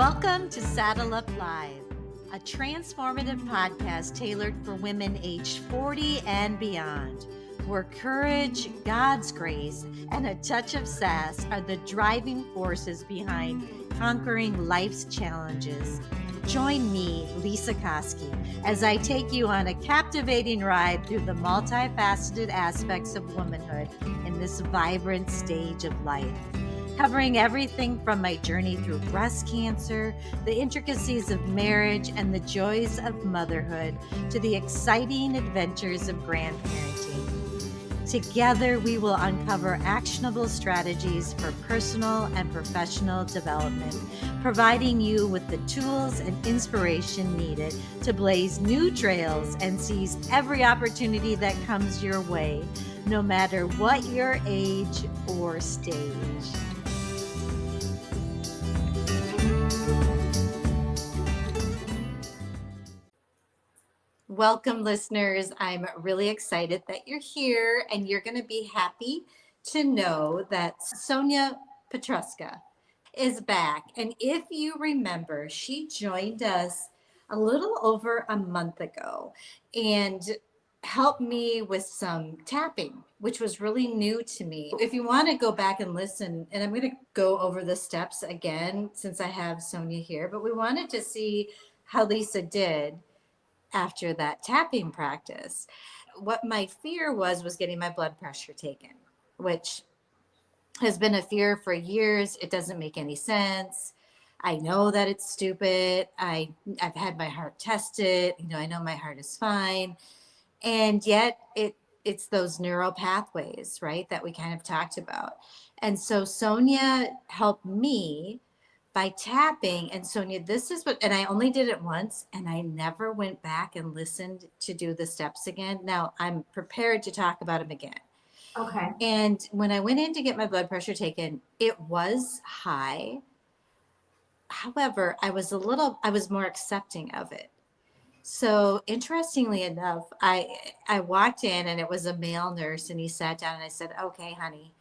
Welcome to Saddle Up Live, a transformative podcast tailored for women aged 40 and beyond, where courage, God's grace, and a touch of sass are the driving forces behind conquering life's challenges. Join me, Lisa Koski, as I take you on a captivating ride through the multifaceted aspects of womanhood in this vibrant stage of life. Covering everything from my journey through breast cancer, the intricacies of marriage, and the joys of motherhood, to the exciting adventures of grandparenting. Together, we will uncover actionable strategies for personal and professional development, providing you with the tools and inspiration needed to blaze new trails and seize every opportunity that comes your way, no matter what your age or stage. Welcome, listeners. I'm really excited that you're here, and you're going to be happy to know that Sonia Petruska is back. And if you remember, she joined us a little over a month ago and helped me with some tapping, which was really new to me. If you want to go back and listen, and I'm going to go over the steps again since I have Sonia here, but we wanted to see how Lisa did after that tapping practice. What my fear was getting my blood pressure taken, which has been a fear for years. It doesn't make any sense. I know that it's stupid. I've had my heart tested. I know my heart is fine. And yet it's those neural pathways, right, that we kind of talked about. And so Sonia helped me by tapping. And Sonia, this is what, and I only did it once, and I never went back and listened to do the steps again. Now I'm prepared to talk about them again. Okay. And when I went in to get my blood pressure taken, it was high. However, I was more accepting of it. So interestingly enough, I walked in and it was a male nurse, and he sat down and I said, "Okay, honey,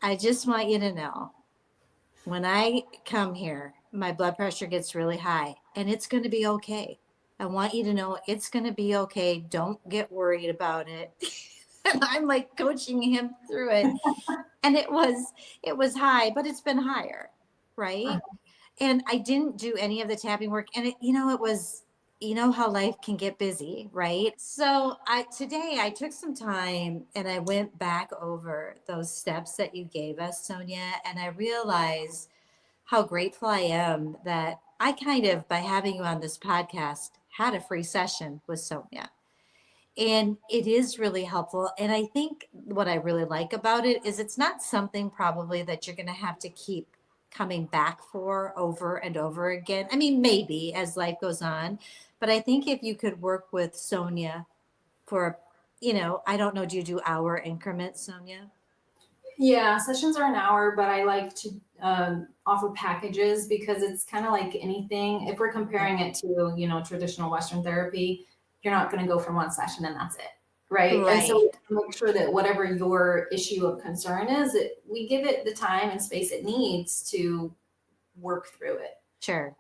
I just want you to know, when I come here, my blood pressure gets really high, and it's going to be okay. I want you to know it's going to be okay. Don't get worried about it." And I'm like coaching him through it. And it was high, but it's been higher, right? And I didn't do any of the tapping work. And it was, how life can get busy, right? So today I took some time and I went back over those steps that you gave us, Sonia, and I realized how grateful I am that I kind of, by having you on this podcast, had a free session with Sonia. And it is really helpful. And I think what I really like about it is it's not something probably that you're going to have to keep coming back for over and over again. I mean, maybe as life goes on, but I think if you could work with Sonia for, I don't know, do you do hour increments, Sonia? Yeah, sessions are an hour, but I like to offer packages because it's kind of like anything. If we're comparing it to, traditional Western therapy, you're not going to go from one session and that's it. Right. And so make sure that whatever your issue of concern is, we give it the time and space it needs to work through it. Sure.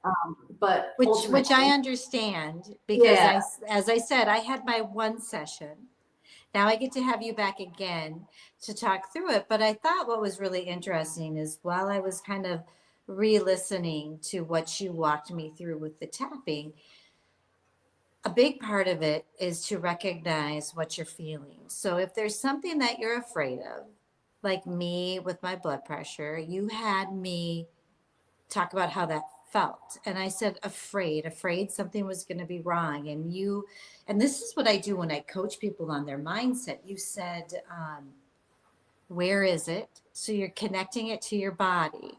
But which I understand because as I said, I had my one session. Now I get to have you back again to talk through it. But I thought what was really interesting is while I was kind of re-listening to what you walked me through with the tapping, a big part of it is to recognize what you're feeling. So if there's something that you're afraid of, like me with my blood pressure, you had me talk about how that felt. And I said, afraid something was going to be wrong. And this is what I do when I coach people on their mindset. You said, where is it? So you're connecting it to your body,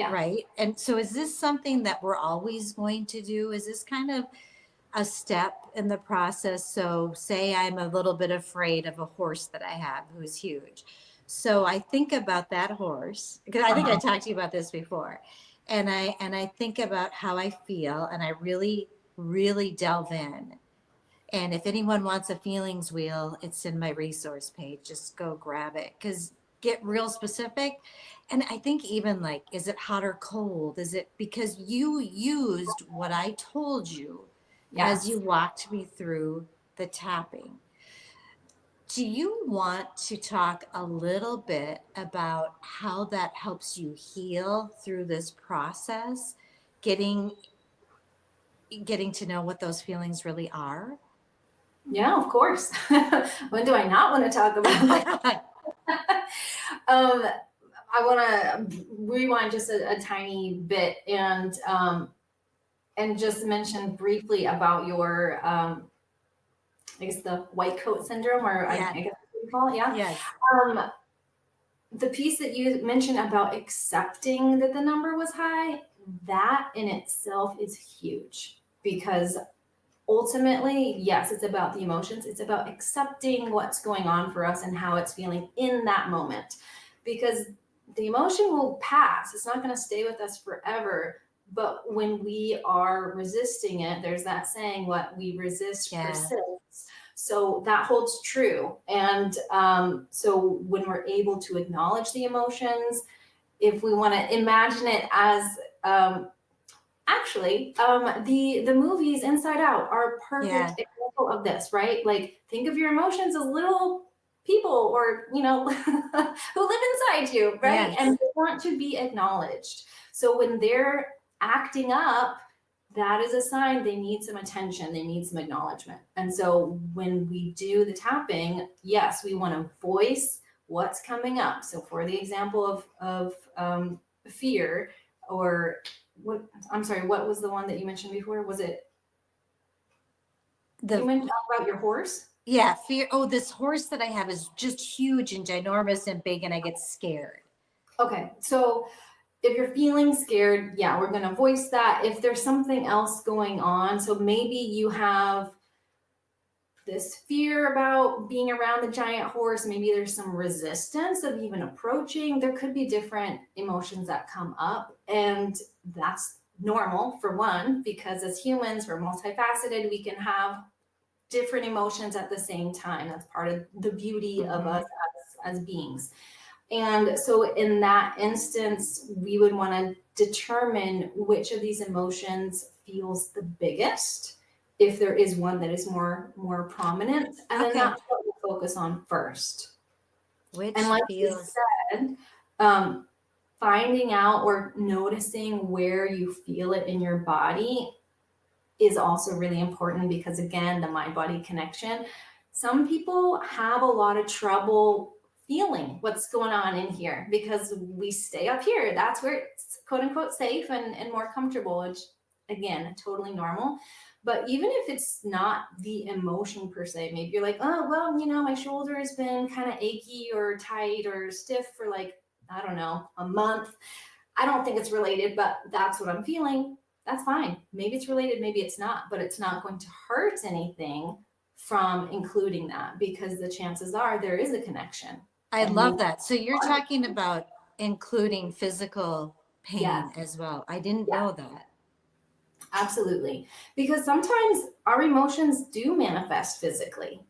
right? And so is this something that we're always going to do? Is this kind of a step in the process? So say I'm a little bit afraid of a horse that I have who's huge. So I think about that horse, because I think I talked to you about this before. And I think about how I feel, and I really, really delve in. And if anyone wants a feelings wheel, it's in my resource page. Just go grab it. Because get real specific. And I think even like, is it hot or cold? Is it because you used what I told you as Yes. you walked me through the tapping? Do you want to talk a little bit about how that helps you heal through this process, getting getting to know what those feelings really are? Yeah, of course. When do I not want to talk about that? um, I want to rewind just a tiny bit and just mention briefly about your I guess the white coat syndrome, or I Yeah. guess that's what you call it. Yeah. Yes. Um, the piece that you mentioned about accepting that the number was high, that in itself is huge, because ultimately, yes, it's about the emotions. It's about accepting what's going on for us and how it's feeling in that moment, because the emotion will pass. It's not going to stay with us forever. But when we are resisting it, there's that saying, what we resist Yeah. persists. So that holds true. And so when we're able to acknowledge the emotions, if we want to imagine it as actually, the movies Inside Out are a perfect Yeah. example of this, right? Like, think of your emotions as little people, or who live inside you, right? Yes. And they want to be acknowledged. So when they're acting up, that is a sign they need some attention, they need some acknowledgement. And so when we do the tapping, yes, we want to voice what's coming up. So for the example of fear, or what, I'm sorry, what was the one that you mentioned before? Was it, you The mentioned about your horse? Yeah, fear. Oh, this horse that I have is just huge and ginormous and big, and I get scared. Okay, so if you're feeling scared, yeah, we're going to voice that. If there's something else going on, so maybe you have this fear about being around the giant horse, maybe there's some resistance of even approaching. There could be different emotions that come up, and that's normal, for one, because as humans, we're multifaceted. We can have different emotions at the same time. That's part of the beauty of us as beings. And so in that instance, we would want to determine which of these emotions feels the biggest, if there is one that is more prominent, and then Okay. that's what we'll focus on first. And Which like you feels, said, um, finding out or noticing where you feel it in your body is also really important, because again, the mind body connection. Some people have a lot of trouble feeling what's going on in here because we stay up here. That's where it's quote unquote safe and more comfortable, which again, totally normal. But even if it's not the emotion per se, maybe you're like, oh, well, my shoulder has been kind of achy or tight or stiff for like, I don't know, a month. I don't think it's related, but that's what I'm feeling. That's fine. Maybe it's related, maybe it's not, but it's not going to hurt anything from including that, because the chances are there is a connection. I And we love that. So you're talking about including physical Yes, pain as well. I didn't yeah, know that. absolutely. Because sometimes our emotions do manifest physically.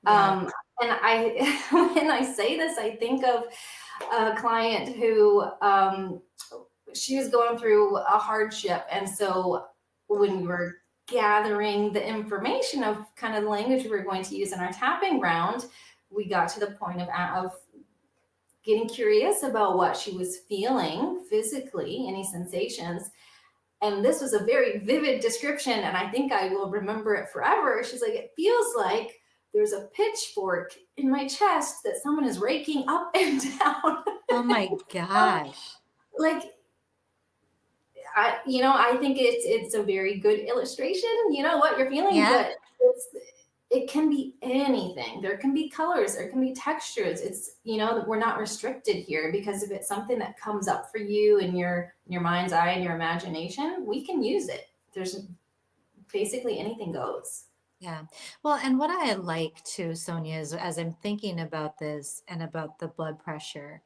Yeah. And I, when I say this, I think of a client who she was going through a hardship. And so when we were gathering the information of kind of the language we were going to use in our tapping round, we got to the point of getting curious about what she was feeling physically, any sensations. And this was a very vivid description, and I think I will remember it forever. She's like, it feels like there's a pitchfork in my chest that someone is raking up and down. Oh my gosh. Like, I think it's a very good illustration. You know what you're feeling, Yeah. but it can be anything. There can be colors, there can be textures. We're not restricted here, because if it's something that comes up for you in your mind's eye and your imagination, we can use it. There's basically anything goes. Yeah. Well, and what I like too, Sonia, is as I'm thinking about this and about the blood pressure.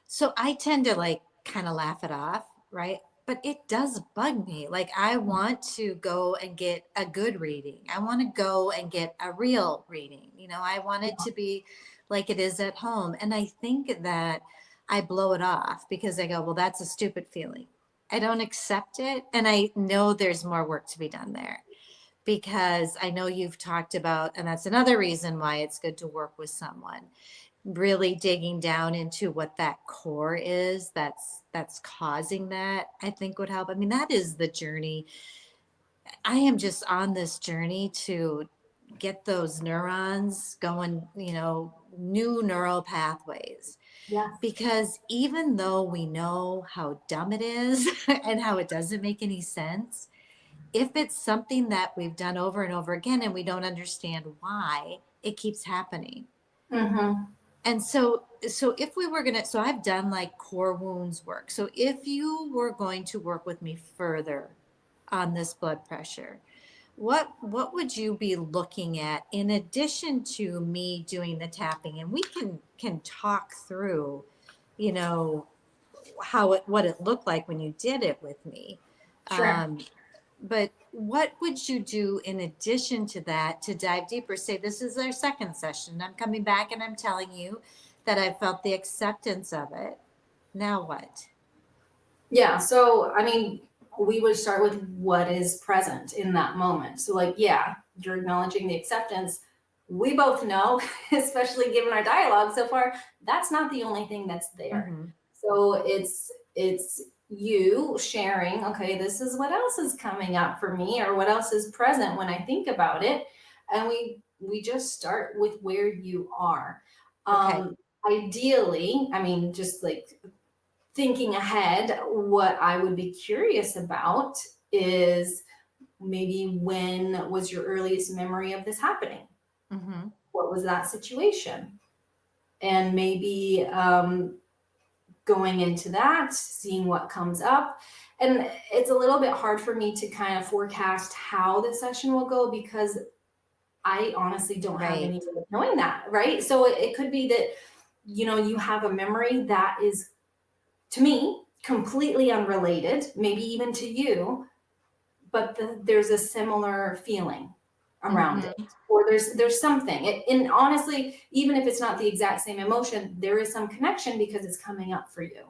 So I tend to like kind of laugh it off, right? But it does bug me. Like I want to go and get a good reading. I want to go and get a real reading. I want it to be like it is at home. And I think that I blow it off because I go, well, that's a stupid feeling. I don't accept it. And I know there's more work to be done there because I know you've talked about, and that's another reason why it's good to work with someone, really digging down into what that core is that's causing that, I think would help. I mean, that is the journey. I am just on this journey to get those neurons going, new neural pathways. Yes. Because even though we know how dumb it is and how it doesn't make any sense, if it's something that we've done over and over again and we don't understand why, it keeps happening. Mm-hmm. And so if we were gonna, so I've done like core wounds work. So if you were going to work with me further on this blood pressure, what would you be looking at in addition to me doing the tapping? And we can talk through, you know, what it looked like when you did it with me. Sure. But what would you do in addition to that to dive deeper? Say, this is our second session. I'm coming back and I'm telling you that I felt the acceptance of it. Now what? Yeah. So, I mean, we would start with what is present in that moment. So, like, yeah, you're acknowledging the acceptance. We both know, especially given our dialogue so far, that's not the only thing that's there. Mm-hmm. So it's you sharing, okay, this is what else is coming up for me, or what else is present when I think about it. And we just start with where you are. Okay. Ideally, I mean, just like thinking ahead, what I would be curious about is maybe when was your earliest memory of this happening? Mm-hmm. What was that situation? And maybe going into that, seeing what comes up. And it's a little bit hard for me to kind of forecast how the session will go because I honestly don't have Right. any way of knowing that, right? So it could be that, you have a memory that is, to me, completely unrelated, maybe even to you, but there's a similar feeling around it, Mm-hmm. or there's something. And honestly, even if it's not the exact same emotion, there is some connection because it's coming up for you.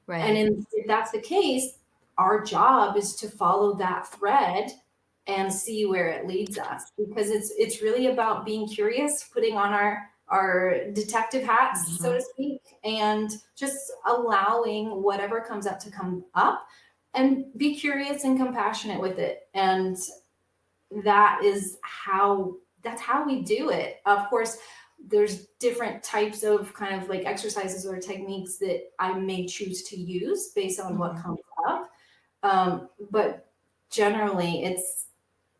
And Right. if that's the case, our job is to follow that thread and see where it leads us, because it's really about being curious, putting on our detective hats, so Mm-hmm. to speak, and just allowing whatever comes up to come up, and be curious and compassionate with it. And that's how we do it. Of course, there's different types of kind of like exercises or techniques that I may choose to use based on what Mm-hmm. comes up. But generally, it's,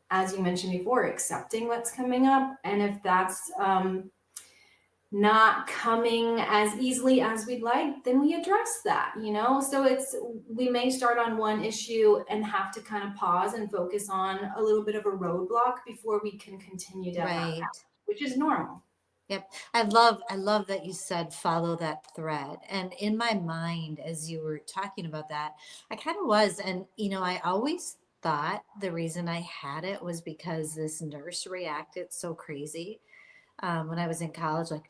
as you mentioned before, accepting what's coming up. And if that's not coming as easily as we'd like, then we address that. So we may start on one issue and have to kind of pause and focus on a little bit of a roadblock before we can continue down that Right. path, which is normal. Yep. I love that you said follow that thread. And in my mind, as you were talking about that, I kind of was. And, I always thought the reason I had it was because this nurse reacted so crazy when I was in college, like,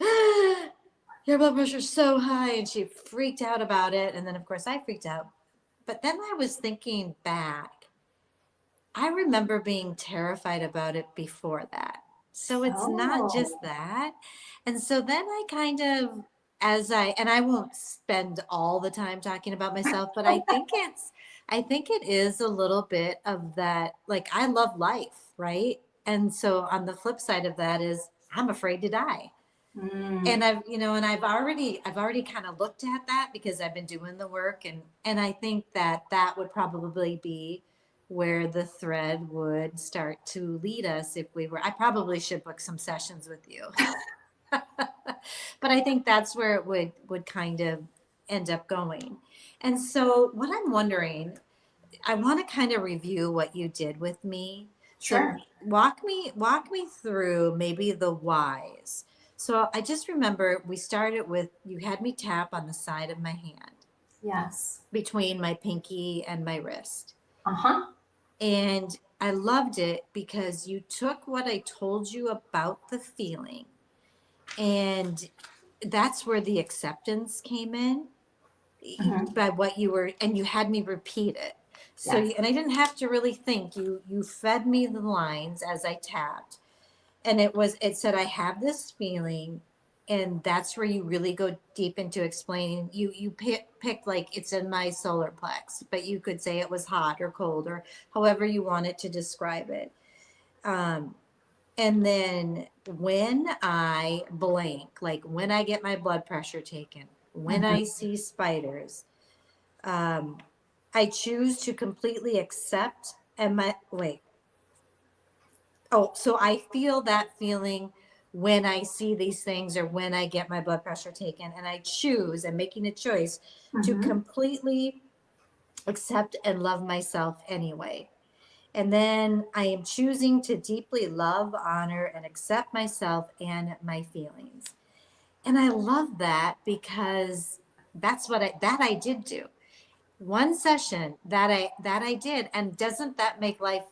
your blood pressure's so high. And she freaked out about it. And then, of course, I freaked out. But then I was thinking back, I remember being terrified about it before that. So it's not Oh, just that. And so then I kind of, and I won't spend all the time talking about myself, but I think it is a little bit of that. Like, I love life, right? And so on the flip side of that is I'm afraid to die. And mm, I've already kind of looked at that because I've been doing the work, and I think that would probably be where the thread would start to lead us if we were. I probably should book some sessions with you. But I think that's where it would kind of end up going. And so what I'm wondering, I want to kind of review what you did with me. So sure. walk me through maybe the whys. So I just remember we started with, you had me tap on the side of my hand Yes. between my pinky and my wrist. Uh-huh. And I loved it because you took what I told you about the feeling and that's where the acceptance came in Mhm. by what you were, and you had me repeat it. So, Yes. and I didn't have to really think. You fed me the lines as I tapped, and it said, I have this feeling, and that's where you really go deep into explaining. You picked like it's in my solar plex, but you could say it was hot or cold or however you wanted to describe it. Um, and then when I blank, like when I get my blood pressure taken, when Mhm. I see spiders, um, I choose to completely accept and my wait. Oh, so I feel that feeling when I see these things or when I get my blood pressure taken, and I choose, I'm making a choice to Mhm. completely accept and love myself anyway. And then I am choosing to deeply love, honor, and accept myself and my feelings. And I love that because that's what I did do. One session that I did, and doesn't that make life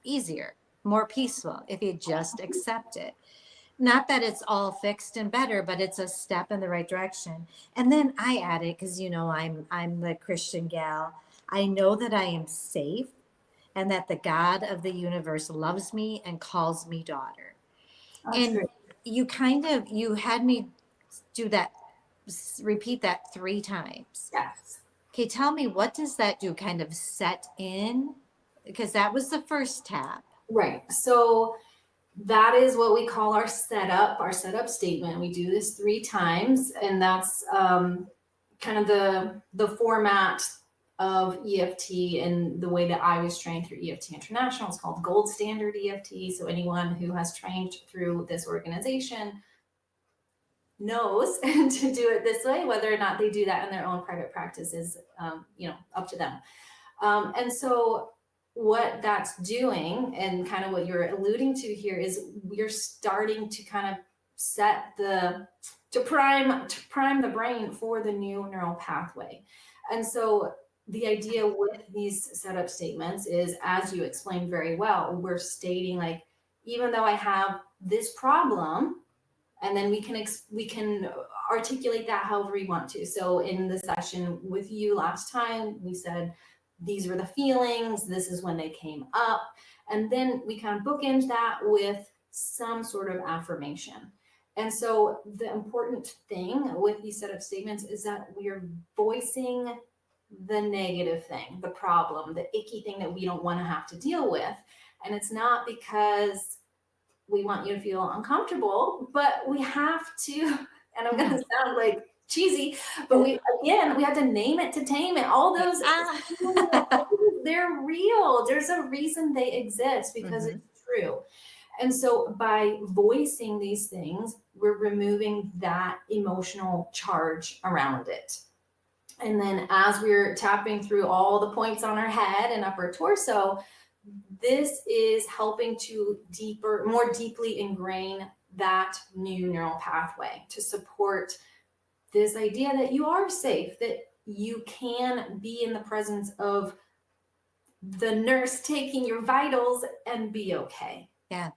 easier, more peaceful if you just accept it? Not that it's all fixed and better, but it's a step in the right direction. And then I added, because I'm the Christian gal. I know that I am safe and that the God of the universe loves me and calls me daughter. That's And great. you had me do that, repeat that 3 times. Yes. Okay, tell me, what does that do? Kind of set in? Because that was the first tap. Right. So that is what we call our setup statement. We do this 3 times, and that's kind of the format of EFT and the way that I was trained through EFT International. It's called Gold Standard EFT. So anyone who has trained through this organization knows to do it this way. Whether or not they do that in their own private practice is, up to them. And so what that's doing, and kind of what you're alluding to here, is we're starting to kind of set to prime the brain for the new neural pathway. And so the idea with these setup statements is, as you explained very well, we're stating like, even though I have this problem, and then we can articulate that however we want to. So in the session with you last time, we said these were the feelings, this is when they came up, and then we kind of bookend that with some sort of affirmation. And so the important thing with these set of statements is that we are voicing the negative thing, the problem, the icky thing that we don't want to have to deal with. And it's not because we want you to feel uncomfortable, but we have to, and I'm going to sound like cheesy, but we have to name it to tame it. All those, Ah. they're real. There's a reason they exist because Mhm. it's true. And so by voicing these things, we're removing that emotional charge around it. And then as we're tapping through all the points on our head and upper torso, this is helping to more deeply ingrain that new neural pathway to support this idea that you are safe, that you can be in the presence of the nurse taking your vitals and be okay. Yeah.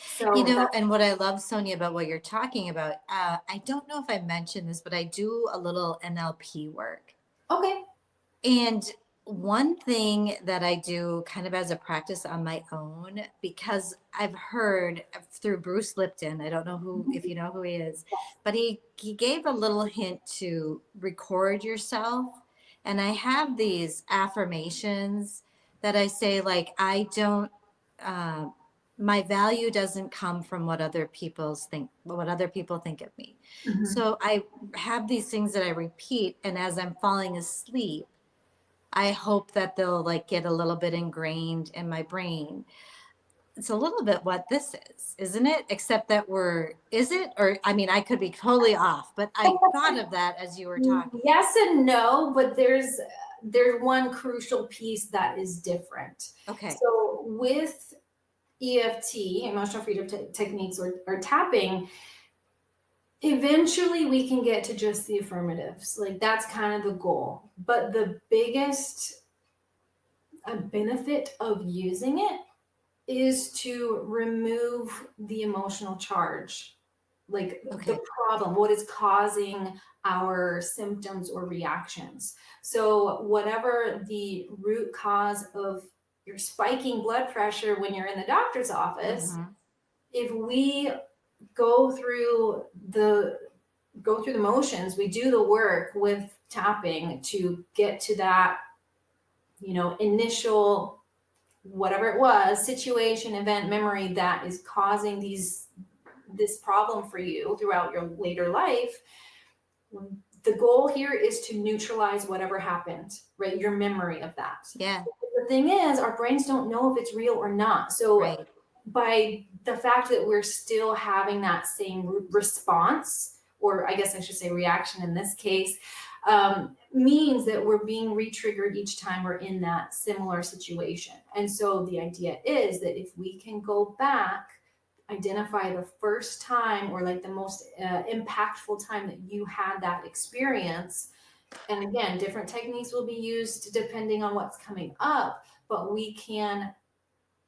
So And what I love, Sonia, about what you're talking about, I don't know if I mentioned this, but I do a little NLP work. okay. And one thing that I do kind of as a practice on my own, because I've heard through Bruce Lipton, I don't know if you know who he is, but he gave a little hint to record yourself. And I have these affirmations that I say, like, I don't, uh, my value doesn't come from what other people think of me. Mhm. So I have these things that I repeat, and as I'm falling asleep, I hope that they'll like get a little bit ingrained in my brain. It's a little bit what this is, isn't it? Except that is it? Or, I mean, I could be totally off, but I thought of that as you were talking. Yes and no, but there's one crucial piece that is different. Okay. So with EFT, emotional freedom techniques, or tapping, eventually we can get to just the affirmatives. Like that's kind of the goal. But the biggest benefit of using it is to remove the emotional charge like Okay. the problem, what is causing our symptoms or reactions. So whatever the root cause of your spiking blood pressure when you're in the doctor's office, Mhm. if we go through the motions, we do the work with tapping to get to that, initial, whatever it was, situation, event, memory that is causing this problem for you throughout your later life. The goal here is to neutralize whatever happened, right? Your memory of that. Yeah. The thing is, our brains don't know if it's real or not. So Right. by the fact that we're still having that same response, or I guess I should say reaction in this case, means that we're being re-triggered each time we're in that similar situation. And so the idea is that if we can go back, identify the first time or like the most impactful time that you had that experience. And again, different techniques will be used depending on what's coming up, but we can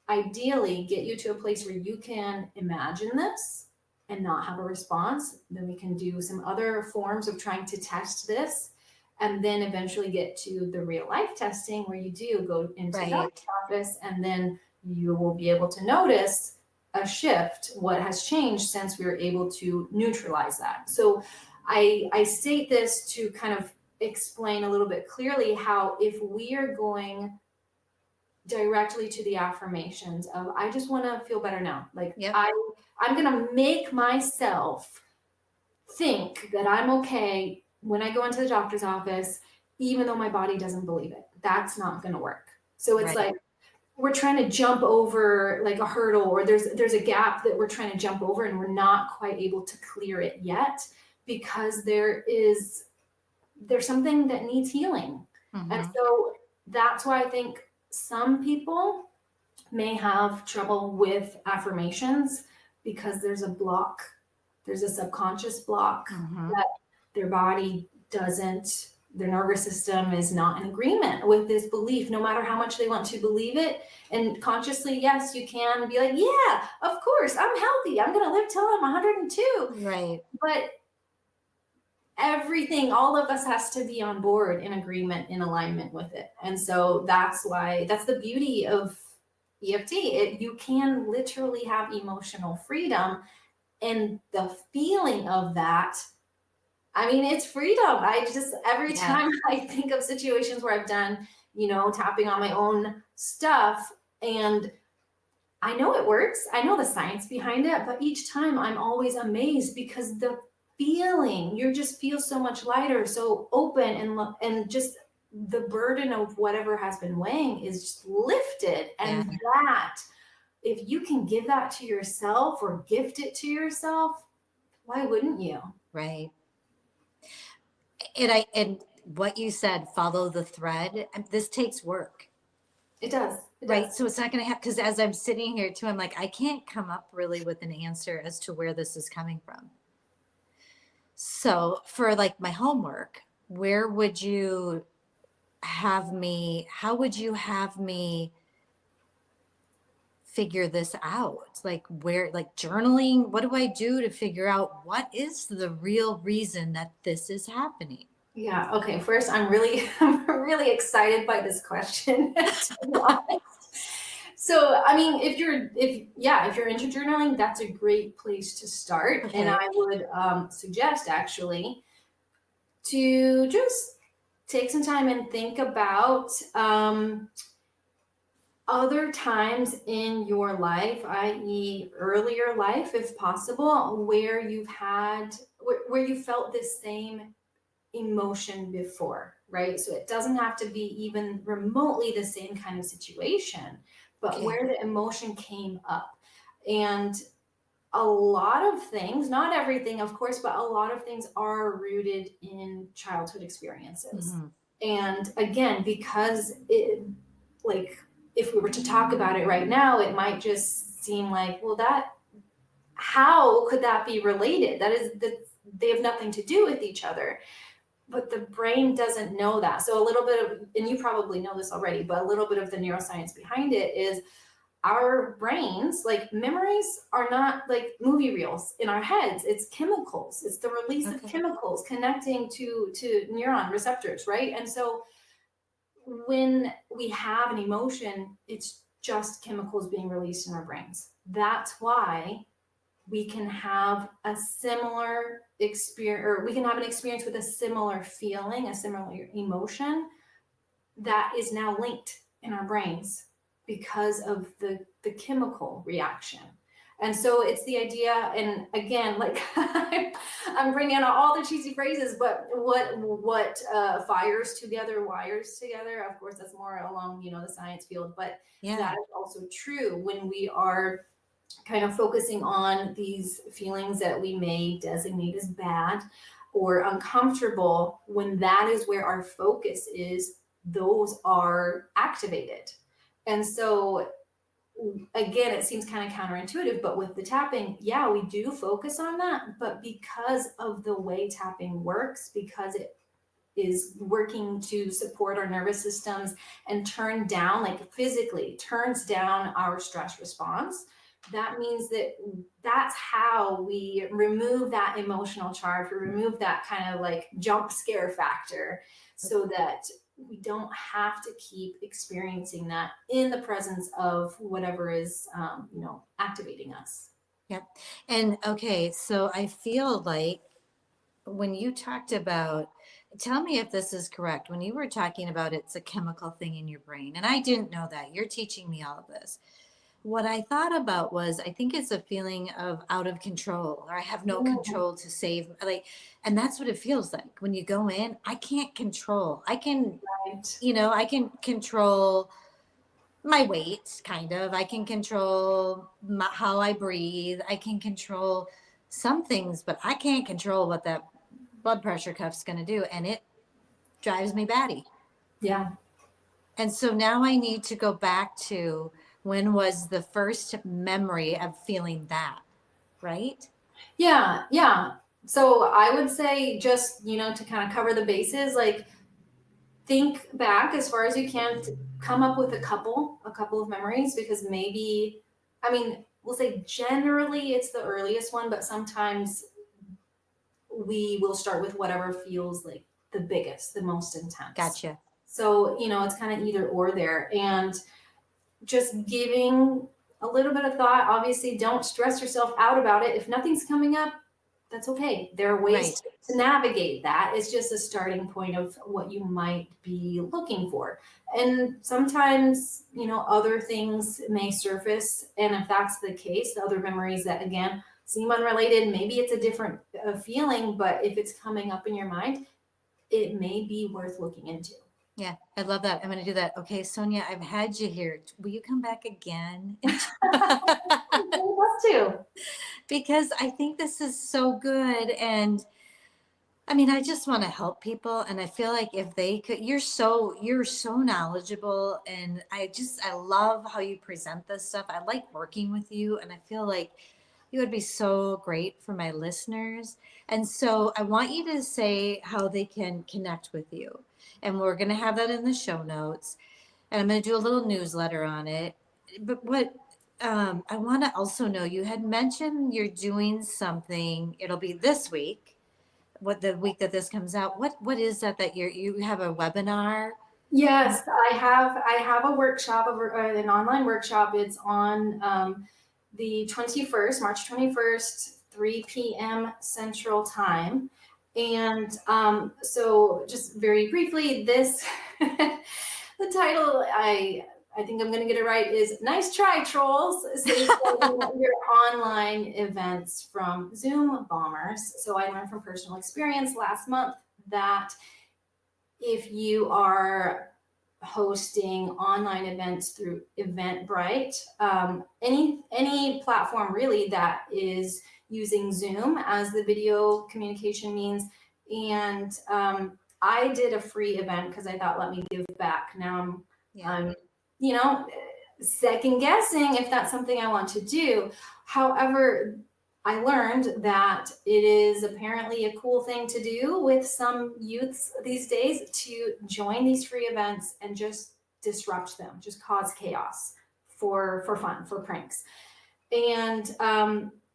ideally get you to a place where you can imagine this and not have a response. Then we can do some other forms of trying to test this, and then eventually get to the real life testing where you do go into the doctor's office, and then you will be able to notice a shift, what has changed since we were able to neutralize that. So I state this to kind of explain a little bit clearly how if we are going directly to the affirmations of I just want to feel better now. Like Yep. I'm going to make myself think that I'm okay when I go into the doctor's office, even though my body doesn't believe it. That's not going to work. So it's Right. like we're trying to jump over like a hurdle, or there's a gap that we're trying to jump over and we're not quite able to clear it yet because there's something that needs healing. And Mhm. so that's why I think some people may have trouble with affirmations because there's a block. There's a subconscious block Mhm. that their body doesn't, their nervous system is not in agreement with this belief, no matter how much they want to believe it. And consciously, yes, you can be like, yeah, of course, I'm healthy. I'm going to live till I'm 102. Right. But everything, all of us has to be on board in agreement, in alignment with it. And so that's the beauty of EFT. You can literally have emotional freedom, and the feeling of that, I mean, it's freedom. Every Yeah. time I think of situations where I've done, tapping on my own stuff, and I know it works. I know the science behind it, but each time I'm always amazed because the feeling, you just feel so much lighter, so open, and just the burden of whatever has been weighing is just lifted. And that, if you can give that to yourself or gift it to yourself, why wouldn't you? Right. And what you said, follow the thread. This takes work. It does. Right. So it's not going to happen because as I'm sitting here too, I'm like, I can't come up really with an answer as to where this is coming from. So for like my homework, where would you have me, how would you have me figure this out? Like where, like journaling, what do I do to figure out what is the real reason that this is happening? Yeah. Okay. First, I'm really excited by this question. To be honest. So, I mean, if you're into journaling, that's a great place to start. Okay. And I would suggest actually to just take some time and think about other times in your life, i.e., earlier life, if possible, where you felt this same emotion before, right? So it doesn't have to be even remotely the same kind of situation, but Okay. where the emotion came up. And a lot of things, not everything, of course, but a lot of things are rooted in childhood experiences. Mm-hmm. And again, because if we were to talk about it right now, it might just seem like, well, how could that be related? That they have nothing to do with each other. But the brain doesn't know that. So a little bit of, and you probably know this already, but a little bit of the neuroscience behind it is our brains, like memories are not like movie reels in our heads. It's chemicals. It's the release of chemicals connecting to neuron receptors, right? And so when we have an emotion, it's just chemicals being released in our brains. That's why we can have a similar experience, or we can have an experience with a similar feeling, a similar emotion that is now linked in our brains because of the chemical reaction. And so it's the idea, and again, like I'm bringing out all the cheesy phrases, but what fires together, wires together. Of course, that's more along, you know, the science field, but that is also true when we are kind of focusing on these feelings that we may designate as bad or uncomfortable. When that is where our focus is, those are activated. And so again, it seems kind of counterintuitive, but with the tapping, yeah, we do focus on that. But because of the way tapping works, because it is working to support our nervous systems and turn down, like physically turns down our stress response, that means that that's how we remove that emotional charge, we remove that kind of like jump scare factor, so that we don't have to keep experiencing that in the presence of whatever is, you know, activating us. Yep. And okay, so I feel like when you talked about, tell me if this is correct, when you were talking about it's a chemical thing in your brain, and I didn't know that. You're teaching me all of this. What I thought about was, I think it's a feeling of out of control, or I have no control to save, like, and that's what it feels like when you go in. I can't control. I can, you know, I can control my weight, kind of. I can control how I breathe. I can control some things, but I can't control what that blood pressure cuff's going to do. And it drives me batty. Yeah. And so now I need to go back to, when was the first memory of feeling that, right? Yeah. Yeah. So I would say, just, you know, to kind of cover the bases, like think back as far as you can to come up with a couple of memories, because maybe, I mean, we'll say generally it's the earliest one, but sometimes we will start with whatever feels like the biggest, the most intense. Gotcha. So, you know, it's kind of either or there. And just giving a little bit of thought. Obviously, don't stress yourself out about it. If nothing's coming up, that's okay. There are ways to navigate that. It's just a starting point of what you might be looking for. And sometimes, you know, other things may surface. And if that's the case, the other memories that, again, seem unrelated, maybe it's a different feeling, but if it's coming up in your mind, it may be worth looking into. Yeah, I love that. I'm going to do that. Okay, Sonia, I've had you here. Will you come back again? I'd love to. Because I think this is so good. And I mean, I just want to help people. And I feel like if they could, you're so knowledgeable. And I love how you present this stuff. I like working with you. And I feel like you would be so great for my listeners. And so I want you to say how they can connect with you. And we're going to have that in the show notes. And I'm going to do a little newsletter on it. But what I want to also know, you had mentioned you're doing something. It'll be this week. What, the week that this comes out? What is that you have a webinar? Yes, I have a workshop, an online workshop. It's on the 21st, March 21st, 3 p.m. Central Time. And so just very briefly, this, the title, I think I'm going to get it right, is Nice Try, Trolls. So your online events from Zoom bombers. So I learned from personal experience last month that if you are hosting online events through Eventbrite, any platform really that is using Zoom as the video communication means. And I did a free event because I thought, let me give back. Now I'm, you know, second guessing if that's something I want to do. However, I learned that it is apparently a cool thing to do with some youths these days, to join these free events and just disrupt them, just cause chaos for fun, for pranks. And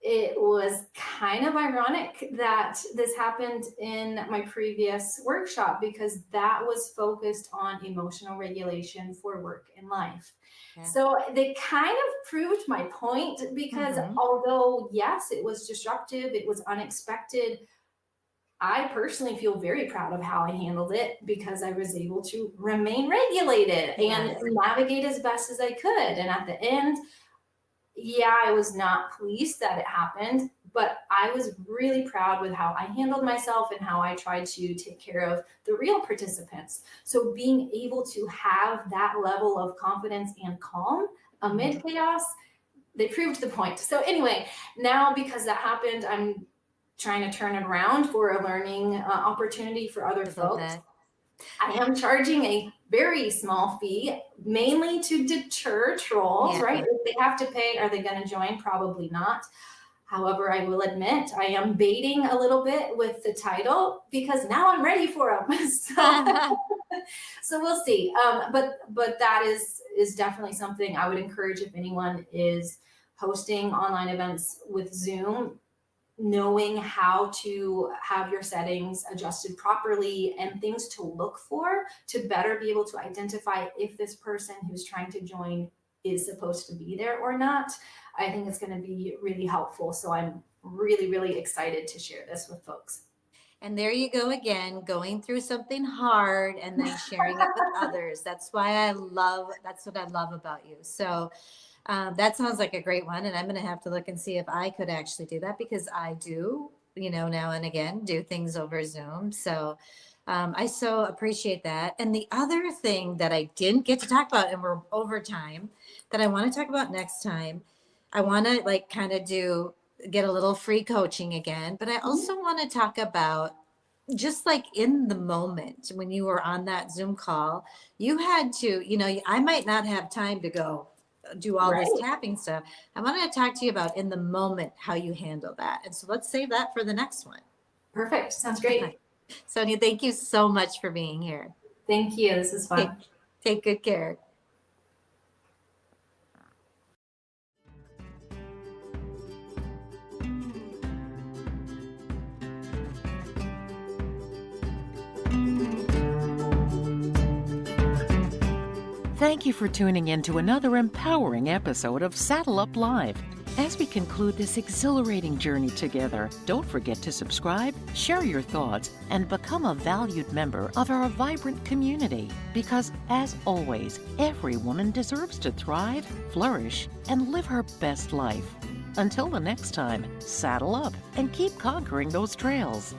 it was kind of ironic that this happened in my previous workshop, because that was focused on emotional regulation for work and life. Yeah. So they kind of proved my point, because although, yes, it was disruptive, it was unexpected, I personally feel very proud of how I handled it, because I was able to remain regulated and navigate as best as I could. And at the end, yeah, I was not pleased that it happened, but I was really proud with how I handled myself and how I tried to take care of the real participants. So being able to have that level of confidence and calm amid chaos, they proved the point. So anyway, now because that happened, I'm trying to turn it around for a learning opportunity for other folks. I am charging a very small fee, mainly to deter trolls, right? If they have to pay, are they going to join? Probably not. However, I will admit I am baiting a little bit with the title, because now I'm ready for them. So we'll see. But that is definitely something I would encourage if anyone is hosting online events with Zoom. Knowing how to have your settings adjusted properly and things to look for to better be able to identify if this person who's trying to join is supposed to be there or not. I think it's going to be really helpful. So I'm really, really excited to share this with folks. And there you go again, going through something hard and then sharing it with others. That's what I love about you. So that sounds like a great one. And I'm going to have to look and see if I could actually do that, because I do, now and again, do things over Zoom. So I so appreciate that. And the other thing that I didn't get to talk about, and we're over time, that I want to talk about next time, I want to get a little free coaching again, but I also want to talk about just like in the moment when you were on that Zoom call, you had to, I might not have time to go do all this tapping stuff. I want to talk to you about in the moment how you handle that. And so let's save that for the next one. Perfect. Sounds great. Sonia, thank you so much for being here. Thank you. This is fun. Take good care. Thank you for tuning in to another empowering episode of Saddle Up Live. As we conclude this exhilarating journey together, don't forget to subscribe, share your thoughts, and become a valued member of our vibrant community. Because, as always, every woman deserves to thrive, flourish, and live her best life. Until the next time, saddle up and keep conquering those trails.